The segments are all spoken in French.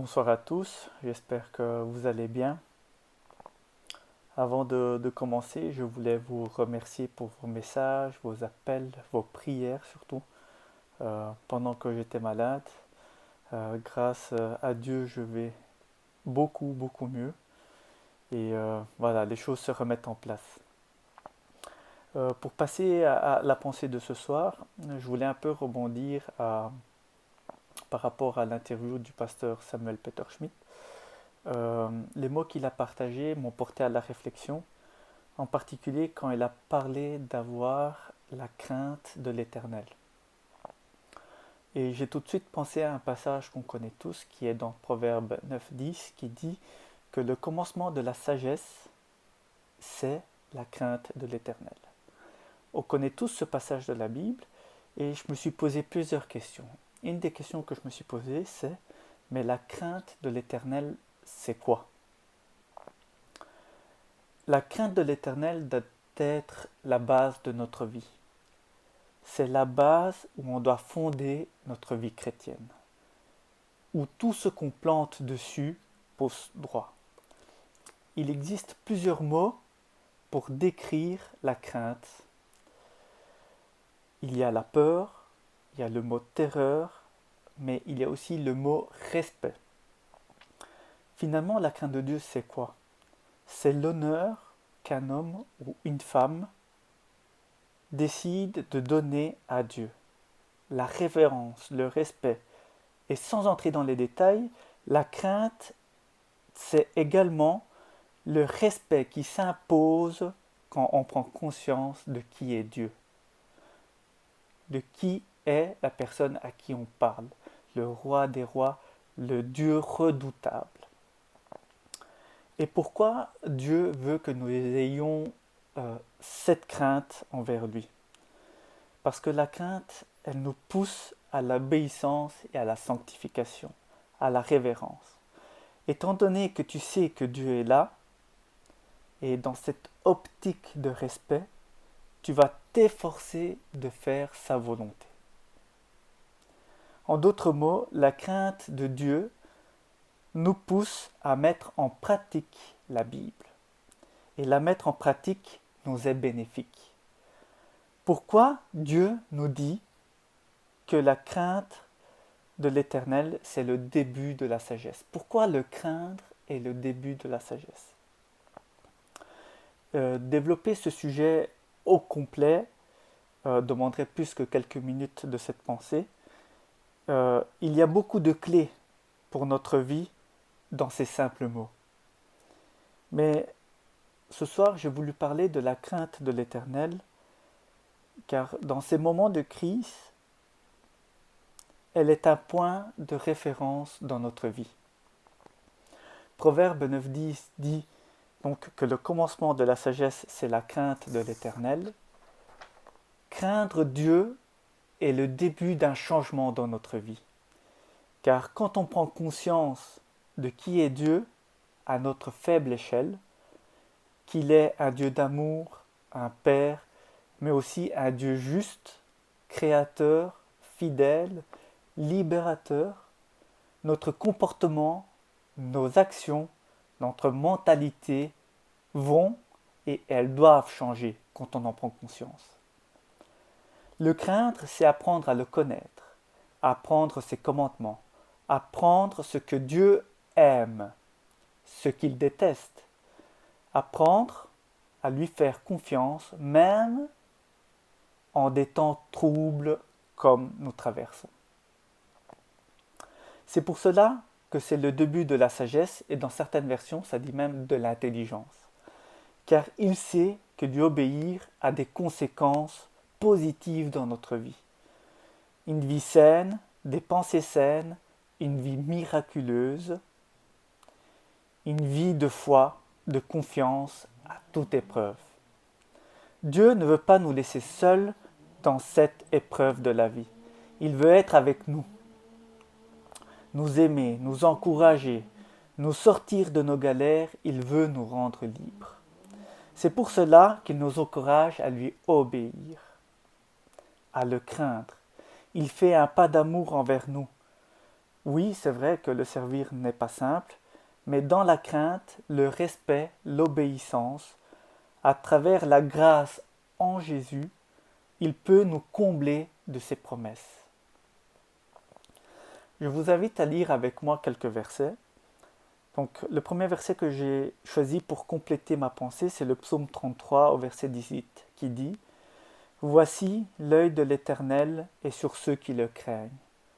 Bonsoir à tous, j'espère que vous allez bien. Avant de commencer, je voulais vous remercier pour vos messages, vos appels, vos prières surtout, pendant que j'étais malade. Grâce à Dieu, je vais beaucoup mieux. Et voilà, les choses se remettent en place. Pour passer à la pensée de ce soir, je voulais un peu rebondir par rapport à l'interview du pasteur Samuel Peter Schmidt. Les mots qu'il a partagés m'ont porté à la réflexion, en particulier quand il a parlé d'avoir la crainte de l'Éternel. Et j'ai tout de suite pensé à un passage qu'on connaît tous, qui est dans Proverbe 9-10, qui dit que le commencement de la sagesse, c'est la crainte de l'Éternel. On connaît tous ce passage de la Bible, et je me suis posé plusieurs questions. Une des questions que je me suis posée, c'est, mais la crainte de l'Éternel, c'est quoi? La crainte de l'Éternel doit être la base de notre vie. C'est la base où on doit fonder notre vie chrétienne, où tout ce qu'on plante dessus pousse droit. Il existe plusieurs mots pour décrire la crainte. Il y a la peur, il y a le mot terreur, mais il y a aussi le mot respect. Finalement, la crainte de Dieu, c'est quoi? C'est l'honneur qu'un homme ou une femme décide de donner à Dieu. La révérence, le respect. Et sans entrer dans les détails, la crainte, c'est également le respect qui s'impose quand on prend conscience de qui est Dieu, de qui est la personne à qui on parle, le roi des rois, le Dieu redoutable. Et pourquoi Dieu veut que nous ayons cette crainte envers lui? Parce que la crainte, elle nous pousse à l'obéissance et à la sanctification, à la révérence. Étant donné que tu sais que Dieu est là, et dans cette optique de respect, tu vas t'efforcer de faire sa volonté. En d'autres mots, la crainte de Dieu nous pousse à mettre en pratique la Bible. Et la mettre en pratique nous est bénéfique. Pourquoi Dieu nous dit que la crainte de l'Éternel, c'est le début de la sagesse? Pourquoi le craindre est le début de la sagesse? Développer ce sujet au complet demanderait plus que quelques minutes de cette pensée. Il y a beaucoup de clés pour notre vie dans ces simples mots. Mais ce soir, j'ai voulu parler de la crainte de l'Éternel, car dans ces moments de crise, elle est un point de référence dans notre vie. Proverbe 9.10 dit donc que le commencement de la sagesse, c'est la crainte de l'Éternel. Craindre Dieu est le début d'un changement dans notre vie. Car quand on prend conscience de qui est Dieu à notre faible échelle, qu'il est un Dieu d'amour, un Père, mais aussi un Dieu juste, créateur, fidèle, libérateur, notre comportement, nos actions, notre mentalité vont et elles doivent changer quand on en prend conscience. Le craindre, c'est apprendre à le connaître, apprendre ses commandements, apprendre ce que Dieu aime, ce qu'il déteste, apprendre à lui faire confiance même en des temps troubles comme nous traversons. C'est pour cela que c'est le début de la sagesse et dans certaines versions ça dit même de l'intelligence. Car il sait que lui obéir a des conséquences positives dans notre vie. Une vie saine, des pensées saines, une vie miraculeuse, une vie de foi, de confiance à toute épreuve. Dieu ne veut pas nous laisser seuls dans cette épreuve de la vie. Il veut être avec nous aimer, nous encourager, nous sortir de nos galères, il veut nous rendre libres. C'est pour cela qu'il nous encourage à lui obéir, à le craindre. Il fait un pas d'amour envers nous. Oui, c'est vrai que le servir n'est pas simple, mais dans la crainte, le respect, l'obéissance, à travers la grâce en Jésus, il peut nous combler de ses promesses. Je vous invite à lire avec moi quelques versets. Donc, le premier verset que j'ai choisi pour compléter ma pensée, c'est le psaume 33 au verset 18, qui dit « Voici, l'œil de l'Éternel est sur ceux qui le craignent,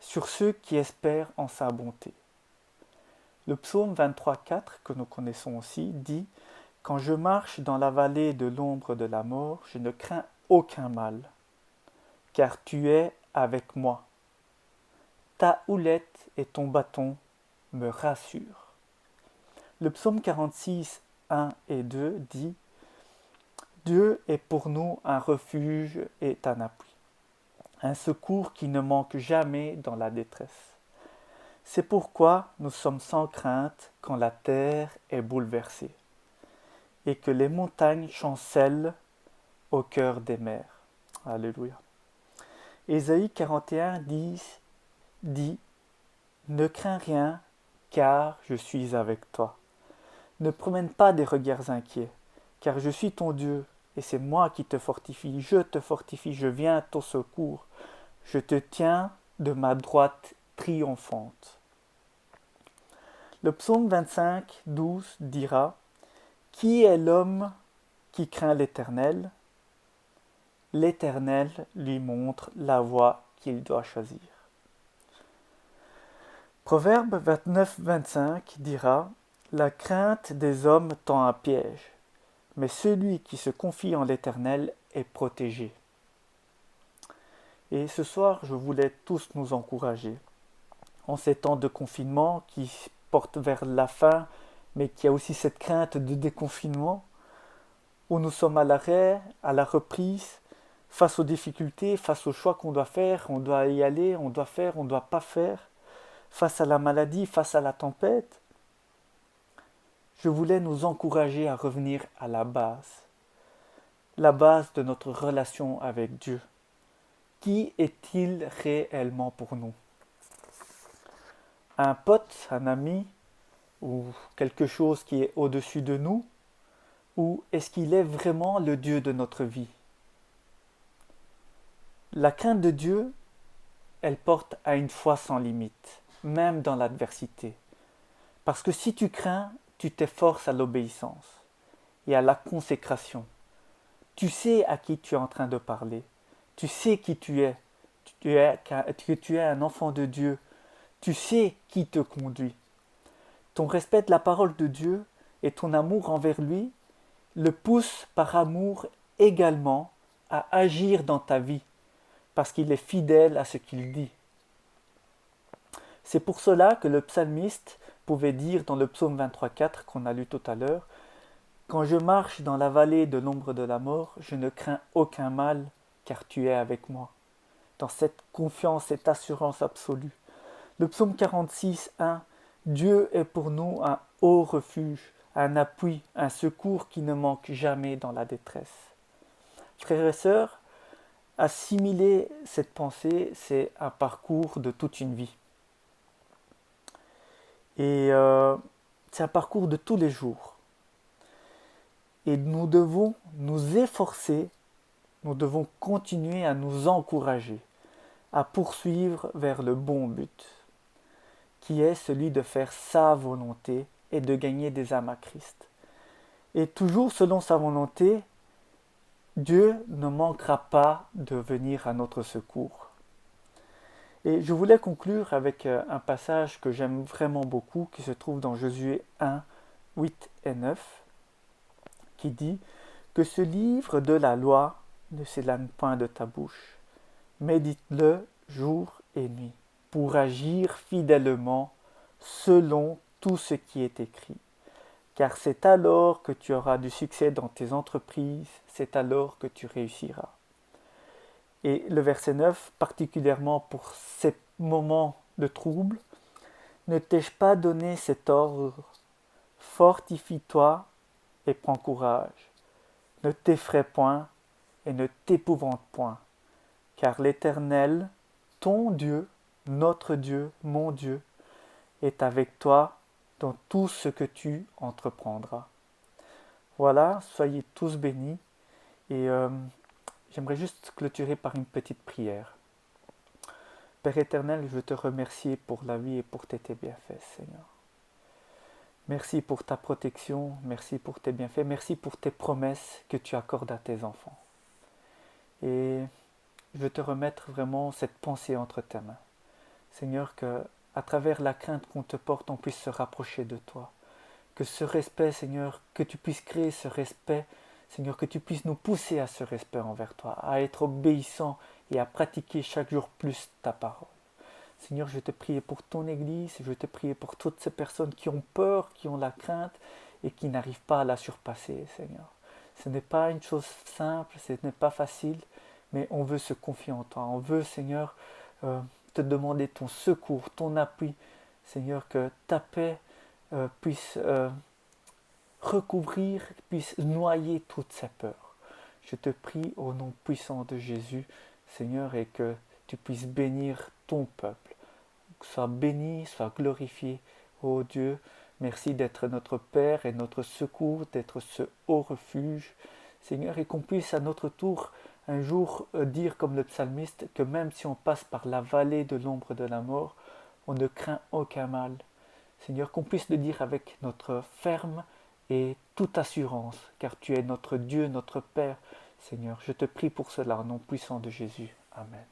sur ceux qui espèrent en sa bonté. » Le psaume 23,4, que nous connaissons aussi, dit « Quand je marche dans la vallée de l'ombre de la mort, je ne crains aucun mal, car tu es avec moi. Ta houlette et ton bâton me rassurent. » Le psaume 46, 1 et 2 dit « Dieu est pour nous un refuge et un appui, un secours qui ne manque jamais dans la détresse. C'est pourquoi nous sommes sans crainte quand la terre est bouleversée et que les montagnes chancellent au cœur des mers. » Alléluia. Ésaïe 41 dit « Ne crains rien, car je suis avec toi. Ne promène pas des regards inquiets, car je suis ton Dieu, et c'est moi qui te fortifie. Je te fortifie, je viens à ton secours. Je te tiens de ma droite triomphante. » Le psaume 25, 12 dira « Qui est l'homme qui craint l'Éternel ? L'Éternel lui montre la voie qu'il doit choisir. » Proverbe 29, 25 dira « La crainte des hommes tend un piège, mais celui qui se confie en l'Éternel est protégé. » Et ce soir, je voulais tous nous encourager. En ces temps de confinement qui portent vers la fin, mais qui a aussi cette crainte de déconfinement, où nous sommes à l'arrêt, à la reprise, face aux difficultés, face aux choix qu'on doit faire, on doit y aller, on doit faire, on ne doit pas faire, face à la maladie, face à la tempête. Je voulais nous encourager à revenir à la base de notre relation avec Dieu. Qui est-il réellement pour nous ? Un pote, un ami, ou quelque chose qui est au-dessus de nous, ou est-ce qu'il est vraiment le Dieu de notre vie ? La crainte de Dieu, elle porte à une foi sans limite, même dans l'adversité. Parce que si tu crains, tu t'efforces à l'obéissance et à la consécration. Tu sais à qui tu es en train de parler. Tu sais qui tu es. Que tu es un enfant de Dieu. Tu sais qui te conduit. Ton respect de la parole de Dieu et ton amour envers lui le poussent par amour également à agir dans ta vie, parce qu'il est fidèle à ce qu'il dit. C'est pour cela que le psalmiste pouvait dire dans le psaume 23,4 qu'on a lu tout à l'heure, « Quand je marche dans la vallée de l'ombre de la mort, je ne crains aucun mal, car tu es avec moi. » Dans cette confiance, cette assurance absolue. Le psaume 46, 1, « Dieu est pour nous un haut refuge, un appui, un secours qui ne manque jamais dans la détresse. » Frères et sœurs, assimiler cette pensée, c'est un parcours de toute une vie. Et c'est un parcours de tous les jours. Et nous devons nous efforcer, nous devons continuer à nous encourager, à poursuivre vers le bon but, qui est celui de faire sa volonté et de gagner des âmes à Christ. Et toujours selon sa volonté, Dieu ne manquera pas de venir à notre secours. Et je voulais conclure avec un passage que j'aime vraiment beaucoup, qui se trouve dans Josué 1, 8 et 9, qui dit « Que ce livre de la loi ne s'éloigne point de ta bouche, médite-le jour et nuit, pour agir fidèlement selon tout ce qui est écrit. Car c'est alors que tu auras du succès dans tes entreprises, c'est alors que tu réussiras. » Et le verset 9, particulièrement pour ces moments de trouble, « Ne t'ai-je pas donné cet ordre? Fortifie-toi et prends courage. Ne t'effraie point et ne t'épouvante point, car l'Éternel, ton Dieu, notre Dieu, mon Dieu, est avec toi dans tout ce que tu entreprendras. Voilà, soyez tous bénis et j'aimerais juste clôturer par une petite prière. Père éternel, je veux te remercier pour la vie et pour tes bienfaits, Seigneur. Merci pour ta protection, merci pour tes bienfaits, merci pour tes promesses que tu accordes à tes enfants. Et je veux te remettre vraiment cette pensée entre tes mains. Seigneur, que à travers la crainte qu'on te porte, on puisse se rapprocher de toi. Que ce respect, Seigneur, que tu puisses créer ce respect, Seigneur, que tu puisses nous pousser à ce respect envers toi, à être obéissants et à pratiquer chaque jour plus ta parole. Seigneur, je te prie pour ton Église, je te prie pour toutes ces personnes qui ont peur, qui ont la crainte et qui n'arrivent pas à la surpasser, Seigneur. Ce n'est pas une chose simple, ce n'est pas facile, mais on veut se confier en toi. On veut, Seigneur, te demander ton secours, ton appui, Seigneur, que ta paix puisse recouvrir, puisse noyer toutes ces peurs. Je te prie au nom puissant de Jésus, Seigneur, et que tu puisses bénir ton peuple. Sois béni, sois glorifié, ô Dieu. Merci d'être notre Père et notre secours, d'être ce haut refuge, Seigneur, et qu'on puisse à notre tour un jour dire comme le psalmiste que même si on passe par la vallée de l'ombre de la mort, on ne craint aucun mal. Seigneur, qu'on puisse le dire avec notre ferme et toute assurance, car tu es notre Dieu, notre Père. Seigneur, je te prie pour cela, au nom puissant de Jésus. Amen.